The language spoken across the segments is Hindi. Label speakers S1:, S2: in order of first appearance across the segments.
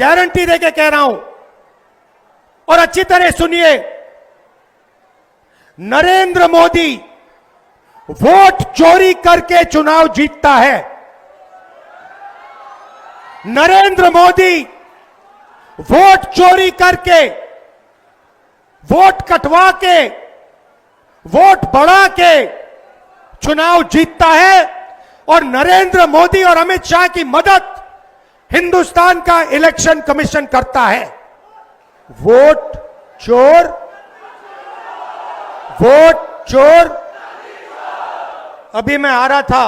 S1: गारंटी देके कह रहा हूं और अच्छी तरह सुनिए, नरेंद्र मोदी वोट चोरी करके चुनाव जीतता है। नरेंद्र मोदी वोट चोरी करके, वोट कटवा के, वोट बढ़ा के चुनाव जीतता है और नरेंद्र मोदी और अमित शाह की मदद हिंदुस्तान का इलेक्शन कमीशन करता है। वोट चोर, वोट चोर। अभी मैं आ रहा था,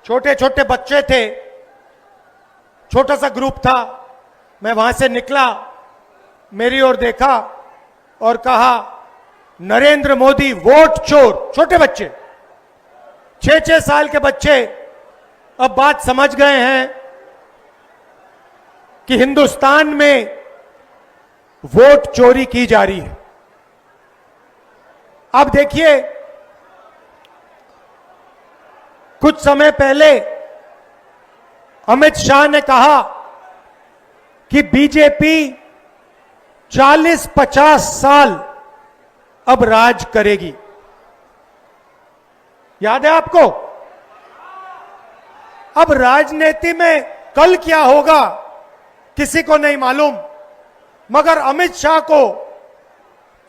S1: छोटे छोटे बच्चे थे, छोटा सा ग्रुप था, मैं वहां से निकला, मेरी ओर देखा और कहा नरेंद्र मोदी वोट चोर। छोटे बच्चे, 6-6 साल के बच्चे अब बात समझ गए हैं कि हिंदुस्तान में वोट चोरी की जा रही है। अब देखिए, कुछ समय पहले अमित शाह ने कहा कि बीजेपी 40-50 साल अब राज करेगी। याद है आपको? अब राजनीति में कल क्या होगा किसी को नहीं मालूम, मगर अमित शाह को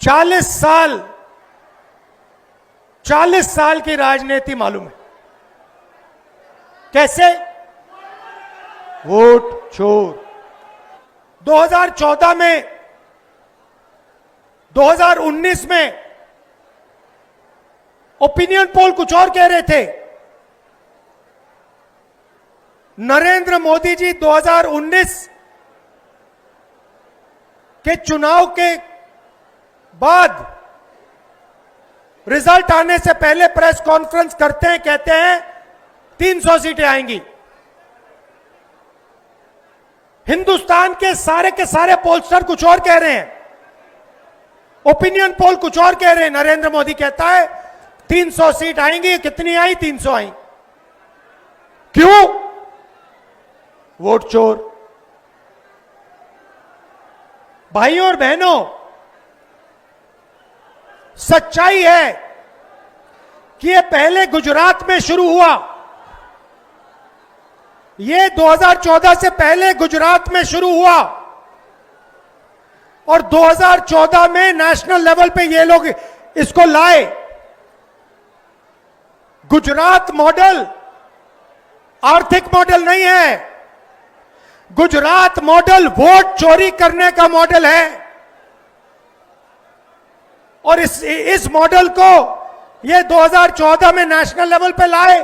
S1: 40 साल की राजनीति मालूम है। कैसे? वोट चोर। 2014 में, 2019 में ओपिनियन पोल कुछ और कह रहे थे। नरेंद्र मोदी जी 2019 के चुनाव के बाद रिजल्ट आने से पहले प्रेस कॉन्फ्रेंस करते हैं, कहते हैं 300 सीटें आएंगी। हिंदुस्तान के सारे पोलस्टर कुछ और कह रहे हैं, ओपिनियन पोल कुछ और कह रहे हैं। नरेंद्र मोदी कहता है 300 सीट आएंगी। कितनी आई? 300 आई। क्यों? वोट चोर। भाइयों और बहनों, सच्चाई है कि यह पहले गुजरात में शुरू हुआ। यह 2014 से पहले गुजरात में शुरू हुआ और 2014 में नेशनल लेवल पे ये लोग इसको लाए। गुजरात मॉडल आर्थिक मॉडल नहीं है, गुजरात मॉडल वोट चोरी करने का मॉडल है। और इस मॉडल को ये 2014 में नेशनल लेवल पे लाए